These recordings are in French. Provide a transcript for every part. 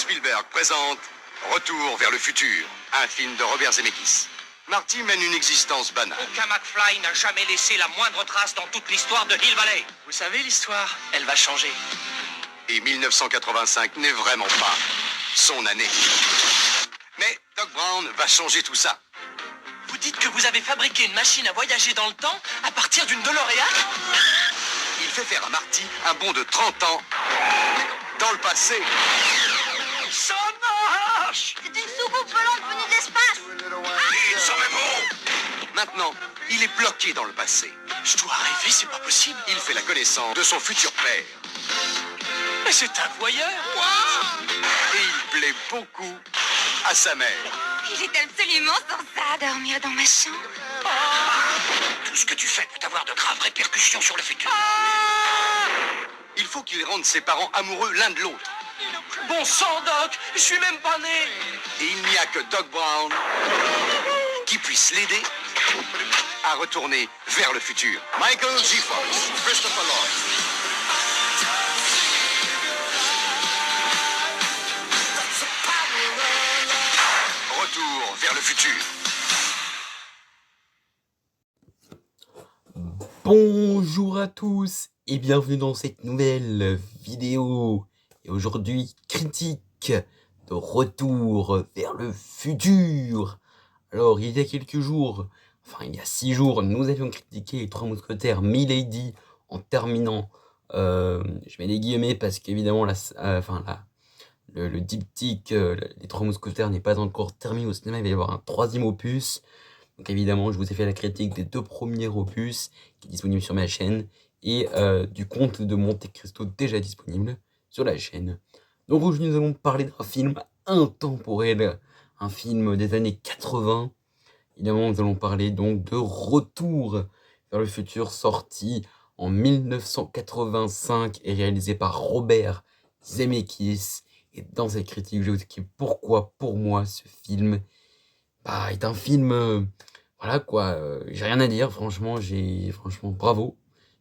Spielberg présente Retour vers le futur, un film de Robert Zemeckis. Marty mène une existence banale. Aucun McFly n'a jamais laissé la moindre trace dans toute l'histoire de Hill Valley. Vous savez, l'histoire, elle va changer. Et 1985 n'est vraiment pas son année. Mais Doc Brown va changer tout ça. Vous dites que vous avez fabriqué une machine à voyager dans le temps à partir d'une DeLorean? Il fait faire à Marty un bond de 30 ans dans le passé. Ça marche! C'est une soucoupe volante venue de l'espace. Il serait bon. Maintenant, il est bloqué dans le passé. Je dois rêver, c'est pas possible. Il fait la connaissance de son futur père. Mais c'est un voyeur! Et il plaît beaucoup à sa mère. Il est absolument censé dormir dans ma chambre. Tout ce que tu fais peut avoir de graves répercussions sur le futur. Il faut qu'il rende ses parents amoureux l'un de l'autre. Bon sang, Doc! Je suis même pas né! Et il n'y a que Doc Brown qui puisse l'aider à retourner vers le futur. Michael J. Fox, Christopher Lloyd. Retour vers le futur. Bonjour à tous et bienvenue dans cette nouvelle vidéo. Et aujourd'hui, critique de Retour vers le futur. Alors, il y a quelques jours, enfin il y a 6 jours, nous avions critiqué les Trois Mousquetaires Milady en terminant, je mets des guillemets parce qu'évidemment le diptyque les Trois Mousquetaires n'est pas encore terminé au cinéma, il va y avoir un 3e opus. Donc évidemment, je vous ai fait la critique des 2 premiers opus qui est disponible sur ma chaîne et du Comte de Monte Cristo déjà disponible sur la chaîne. Donc aujourd'hui, nous allons parler d'un film intemporel, un film des années 80. Évidemment, nous allons parler donc de Retour vers le futur, sorti en 1985 et réalisé par Robert Zemeckis. Et dans cette critique, je vais vous expliquer pourquoi, pour moi, ce film est un film... voilà quoi, j'ai rien à dire, franchement, bravo.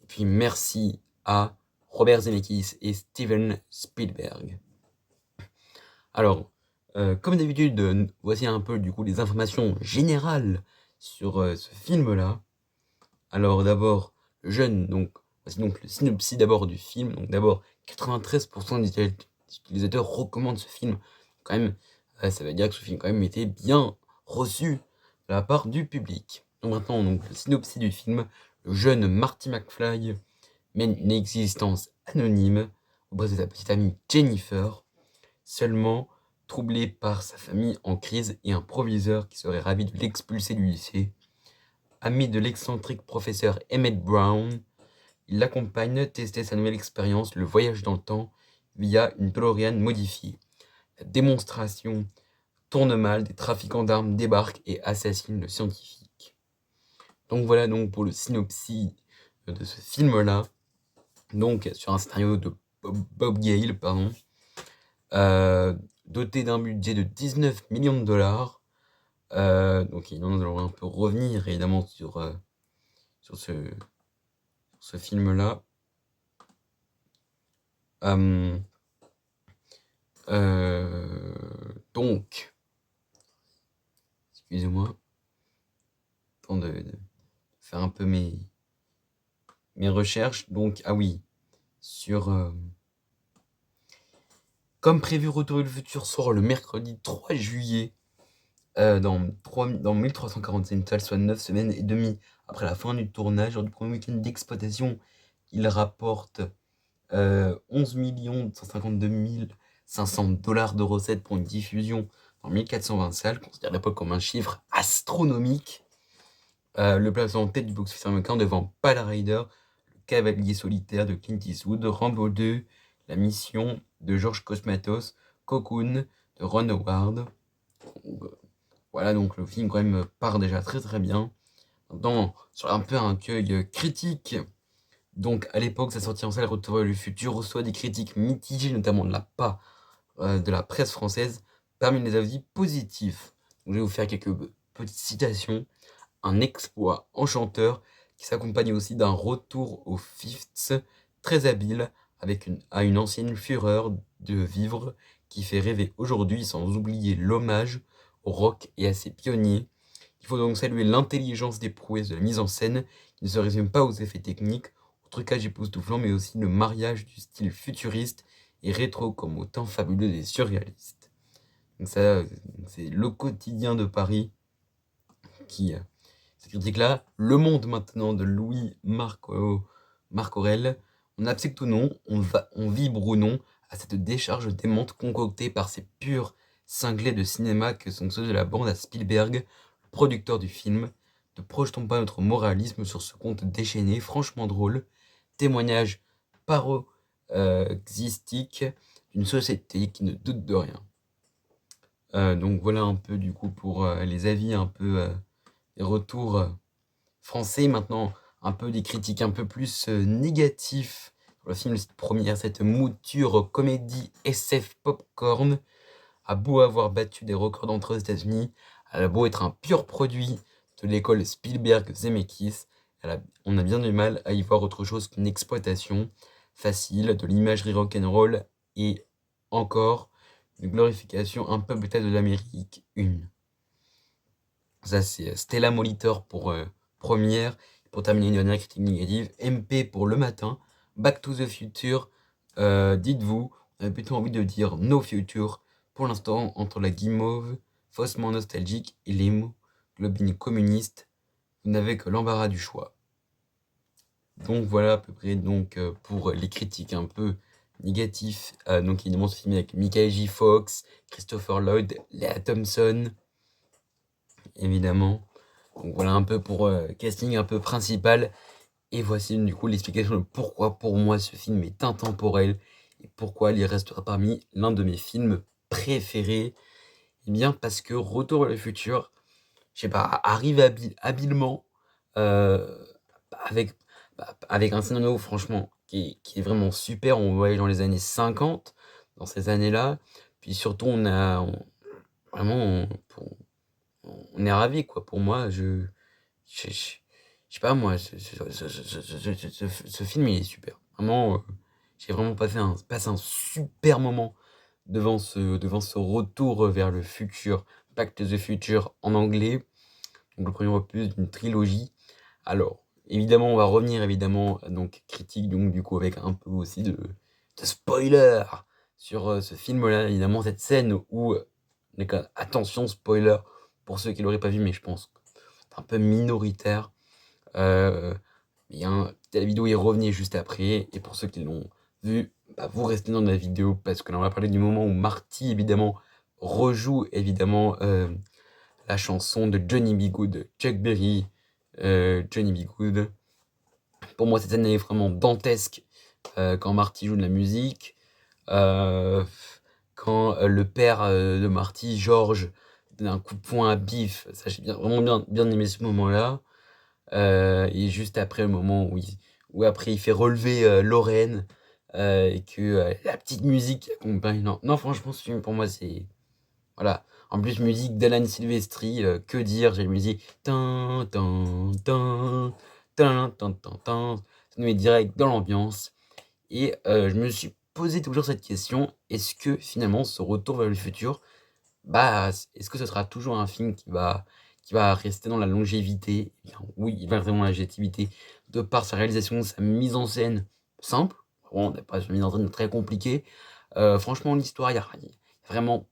Et puis merci à Robert Zemeckis et Steven Spielberg. Alors, comme d'habitude, voici un peu du coup les informations générales sur ce film-là. Alors d'abord, voici donc le synopsis d'abord du film. Donc d'abord, 93% des utilisateurs recommandent ce film. Quand même, ça veut dire que ce film quand même était bien reçu de la part du public. Donc maintenant, le synopsis du film. Le jeune Marty McFly mène une existence anonyme auprès de sa petite amie Jennifer, seulement troublé par sa famille en crise et un proviseur qui serait ravi de l'expulser du lycée. Ami de l'excentrique professeur Emmett Brown, il l'accompagne tester sa nouvelle expérience, le voyage dans le temps, via une DeLorean modifiée. La démonstration tourne mal, des trafiquants d'armes débarquent et assassinent le scientifique. Donc voilà donc pour le synopsis de ce film-là. Donc sur un scénario de Bob Gale, doté d'un budget de 19 millions de dollars. Donc nous allons un peu revenir évidemment sur ce film-là. Donc, excusez-moi, temps de faire un peu mes recherches. Donc, comme prévu, Retour vers le futur sort le mercredi 3 juillet dans 1345 salles, soit 9 semaines et demie après la fin du tournage. Lors du premier week-end d'exploitation, il rapporte 11 152 500 $ de recettes pour une diffusion dans 1420 salles, considéré à l'époque comme un chiffre astronomique. Le place en tête du box-office américain devant Pale Rider, Le Cavalier solitaire de Clint Eastwood, Rambo 2, La mission de George Cosmatos, Cocoon de Ron Howard. Voilà, donc le film quand même part déjà très très bien. Sur un peu un cueil critique, donc à l'époque sa sortie en salle Retour vers le futur reçoit des critiques mitigées, notamment de la part de la presse française, parmi les avis positifs. Donc, je vais vous faire quelques petites citations. Un exploit enchanteur qui s'accompagne aussi d'un retour aux Fifths très habile à une ancienne fureur de vivre qui fait rêver aujourd'hui sans oublier l'hommage au rock et à ses pionniers. Il faut donc saluer l'intelligence des prouesses de la mise en scène, qui ne se résume pas aux effets techniques, au trucage époustouflant, mais aussi le mariage du style futuriste et rétro comme au temps fabuleux des surréalistes. Donc ça, c'est le quotidien de Paris qui... cette critique-là. Le Monde maintenant de Louis-Marc Aurèle. On accepte ou non, on vibre ou non à cette décharge démente concoctée par ces purs cinglés de cinéma que sont ceux de la bande à Spielberg, le producteur du film. Ne projetons pas notre moralisme sur ce conte déchaîné, franchement drôle, témoignage paroxystique d'une société qui ne doute de rien. Donc voilà un peu du coup pour les avis, un peu les retours français. Maintenant, un peu des critiques un peu plus négatifs sur le film, cette mouture comédie SF popcorn a beau avoir battu des records d'entrée aux États-Unis, elle a beau être un pur produit de l'école Spielberg-Zemeckis, on a bien du mal à y voir autre chose qu'une exploitation facile de l'imagerie rock'n'roll et encore une glorification un peu peut-être de l'Amérique 1. Ça, c'est Stella Molitor pour première. Pour terminer, une dernière critique négative. MP pour Le Matin. Back to the Future. Dites-vous, on avait plutôt envie de dire No Future. Pour l'instant, entre la guimauve faussement nostalgique et l'hémoglobine communiste, vous n'avez que l'embarras du choix. Donc voilà à peu près donc, pour les critiques un peu négatifs. Donc évidemment, ce film avec Michael J. Fox, Christopher Lloyd, Lea Thompson, évidemment. Donc voilà un peu pour casting un peu principal. Et voici du coup l'explication de pourquoi pour moi ce film est intemporel et pourquoi il restera parmi l'un de mes films préférés. Eh bien parce que Retour vers le futur, je sais pas, arrive habilement avec un scénario franchement qui est vraiment super. On voyait dans les années 50, dans ces années-là. Puis surtout on est ravis quoi. Pour moi, je sais pas moi, ce film il est super. Vraiment, j'ai vraiment passé un super moment devant ce retour vers le futur, Back to the Future en anglais. Donc le premier opus d'une trilogie. Alors, évidemment, on va revenir évidemment donc critique donc du coup avec un peu aussi de spoiler sur ce film-là. Évidemment, cette scène où attention spoiler pour ceux qui l'auraient pas vu, mais je pense que c'est un peu minoritaire. La vidéo est revenue juste après, et pour ceux qui l'ont vu, bah, vous restez dans la vidéo parce que là on va parler du moment où Marty évidemment rejoue évidemment la chanson de Johnny B. Good, Chuck Berry, Johnny B. Good. Pour moi cette scène est vraiment dantesque quand Marty joue de la musique, quand le père de Marty, George, donne un coup de poing à Biff. Ça j'ai vraiment bien aimé ce moment-là. Et juste après le moment où après il fait relever Lorraine et que la petite musique accompagne. Non, franchement ce film pour moi c'est voilà. En plus musique d'Alan Silvestri, que dire, j'ai la musique tin tin tin tin tin tin tin, ça nous met direct dans l'ambiance. Et je me suis posé toujours cette question, est-ce que finalement ce retour vers le futur, bah est-ce que ce sera toujours un film qui va rester dans la longévité? Eh bien, oui, il va rester dans la longévité de par sa réalisation, sa mise en scène simple. Bon, on n'a pas une mise en scène très compliquée. Franchement, l'histoire, il y a vraiment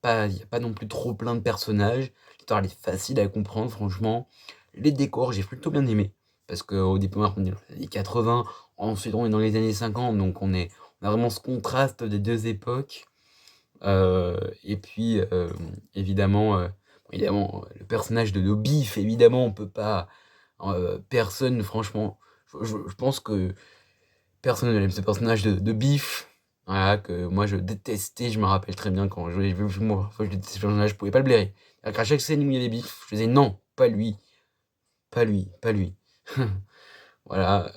il y a pas non plus trop plein de personnages. L'histoire, elle est facile à comprendre, franchement. Les décors, j'ai plutôt bien aimé. Parce qu'au départ, on est dans les années 80, ensuite on est dans les années 50, donc on a vraiment ce contraste des deux époques. Et puis, évidemment, le personnage de Biff, évidemment, on peut pas. Personne, franchement, je pense que personne n'aime ce personnage de Biff. Voilà, que moi je détestais, je me rappelle très bien quand je détestais ce personnage, je pouvais pas le blairer. À chaque scène où il y avait Biff, je disais non, pas lui. Pas lui. Voilà,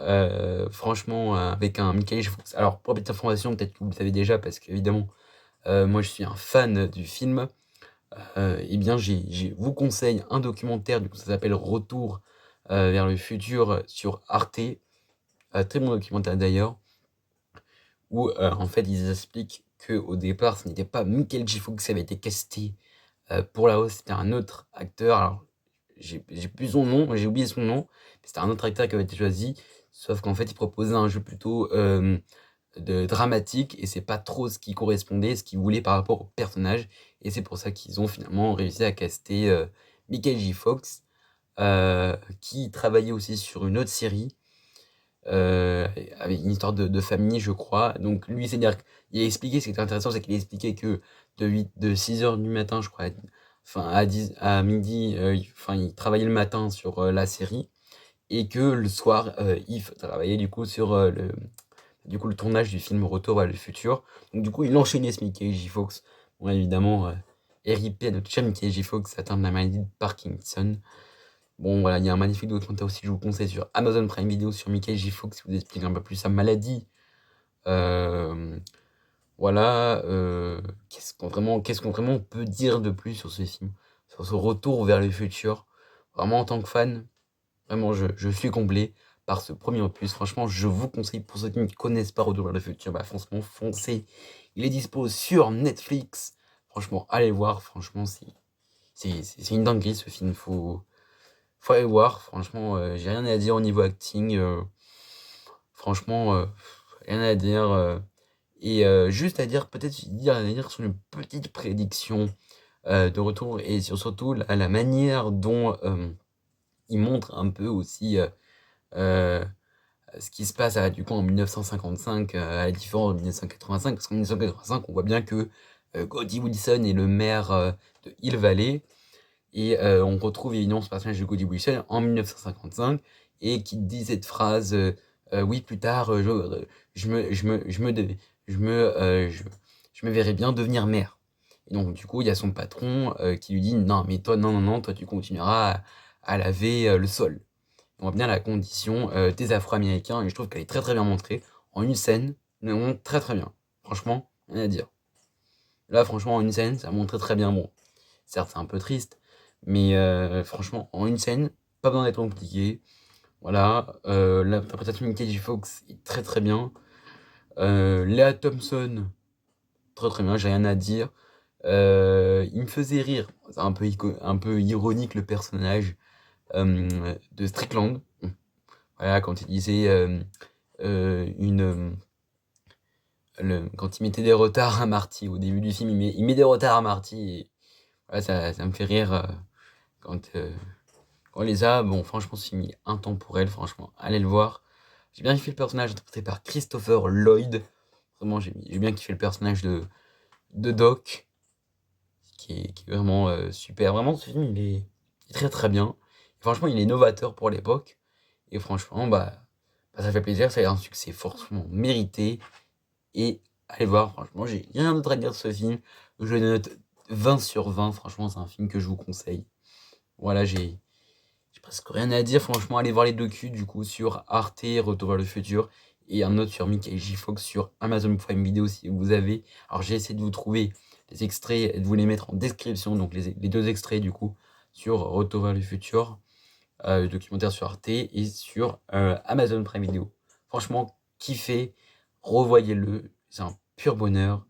franchement, avec un Michael J. Fox. Alors, pour petite information, peut-être que vous le savez déjà, parce qu'évidemment, moi je suis un fan du film. Eh bien, je vous conseille un documentaire, du coup, ça s'appelle Retour vers le futur sur Arte. Très bon documentaire d'ailleurs, où en fait ils expliquent que au départ, ce n'était pas Michael J. Fox qui avait été casté pour la hausse, c'était un autre acteur. Alors, j'ai plus son nom, j'ai oublié son nom, mais c'était un autre acteur qui avait été choisi, sauf qu'en fait, il proposait un jeu plutôt de dramatique, et c'est pas trop ce qui correspondait, ce qu'ils voulaient par rapport au personnage, et c'est pour ça qu'ils ont finalement réussi à caster Michael J. Fox, qui travaillait aussi sur une autre série, avec une histoire de famille, je crois. Donc lui, c'est-à-dire qu'il a expliqué, ce qui était intéressant, c'est qu'il a expliqué que de 6h du matin, je crois, à midi, il travaillait le matin sur la série, et que le soir, il travaillait du coup sur le tournage du film Retour vers le futur. Donc du coup, il enchaînait ce Mickey J. Fox. Bon, évidemment, RIP à notre cher Mickey J. Fox, atteint de la maladie de Parkinson. Bon, voilà, il y a un magnifique documentaire aussi, je vous conseille, sur Amazon Prime Video sur Mickey J. Fox, qui vous explique un peu plus sa maladie. Voilà, qu'est-ce qu'on vraiment peut dire de plus sur ce film, sur ce retour vers le futur? Vraiment, en tant que fan, vraiment, je suis comblé par ce premier opus. Franchement, je vous conseille, pour ceux qui ne connaissent pas Retour vers le futur, bah franchement, foncez. Il est dispo sur Netflix. Franchement, allez voir. Franchement, c'est une dinguerie ce film. Faut aller voir. Franchement, j'ai rien à dire au niveau acting. Franchement, rien à dire. Et juste à dire, sur une petite prédiction de retour, et surtout la manière dont il montre un peu aussi ce qui se passe du coup en 1955, à la différence de 1985, parce qu'en 1985, on voit bien que Goldie Wilson est le maire de Hill Valley, et on retrouve évidemment ce personnage de Goldie Wilson en 1955, et qui dit cette phrase oui, plus tard, je me verrai bien devenir maire. Et donc du coup, il y a son patron qui lui dit non, mais toi, non, toi tu continueras à laver le sol. On voit bien la condition des Afro-Américains, et je trouve qu'elle est très très bien montrée en une scène. Elle montre très très bien, franchement, rien à dire. Là, franchement, en une scène, ça montre très très bien. Bon, certes, c'est un peu triste, mais franchement, en une scène, pas besoin d'être compliqué. Voilà, l'interprétation de Mickey J. Fox est très très bien. Lea Thompson, très très bien, j'ai rien à dire. Il me faisait rire, c'est un peu ironique le personnage de Strickland. Voilà, quand il disait quand il mettait des retards à Marty au début du film, il met des retards à Marty, et voilà, ça me fait rire quand on les a. Bon, franchement, c'est mis intemporel, franchement, allez le voir. J'ai bien kiffé le personnage interprété par Christopher Lloyd. Vraiment, j'ai bien kiffé le personnage de Doc, qui est vraiment super. Vraiment, ce film, il est très très bien. Et franchement, il est novateur pour l'époque. Et franchement, ça fait plaisir. Ça a un succès forcément mérité. Et allez voir, franchement, j'ai rien d'autre à dire de ce film. Je le note 20 sur 20. Franchement, c'est un film que je vous conseille. Voilà, j'ai presque rien à dire. Franchement, allez voir les docus du coup sur Arte, Retour vers le futur, et un autre sur Mickey J. Fox sur Amazon Prime Video si vous avez. Alors, j'ai essayé de vous trouver les extraits et de vous les mettre en description. Donc, les deux extraits du coup sur Retour vers le futur, le documentaire sur Arte, et sur Amazon Prime Video. Franchement, kiffez, revoyez-le, c'est un pur bonheur.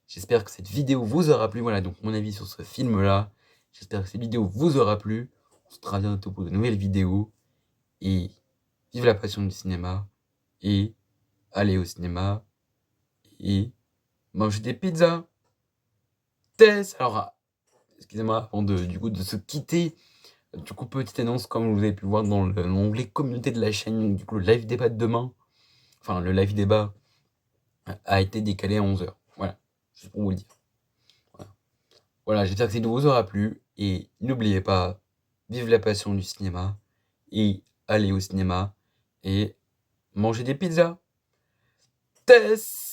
J'espère que cette vidéo vous aura plu. Voilà donc mon avis sur ce film-là. J'espère que cette vidéo vous aura plu. On se retrouve bientôt pour de nouvelles vidéos. Et vive la passion du cinéma. Et allez au cinéma. Et mangez des pizzas. Tess. Alors, excusez-moi, avant de se quitter. Du coup, petite annonce, comme vous avez pu voir dans l'onglet communauté de la chaîne. Du coup, le live débat de demain. Enfin, le live débat a été décalé à 11h. Voilà, juste pour vous le dire. Voilà, j'espère que cette vidéo vous aura plu. Et n'oubliez pas, vive la passion du cinéma. Et allez au cinéma. Et mangez des pizzas. Tess.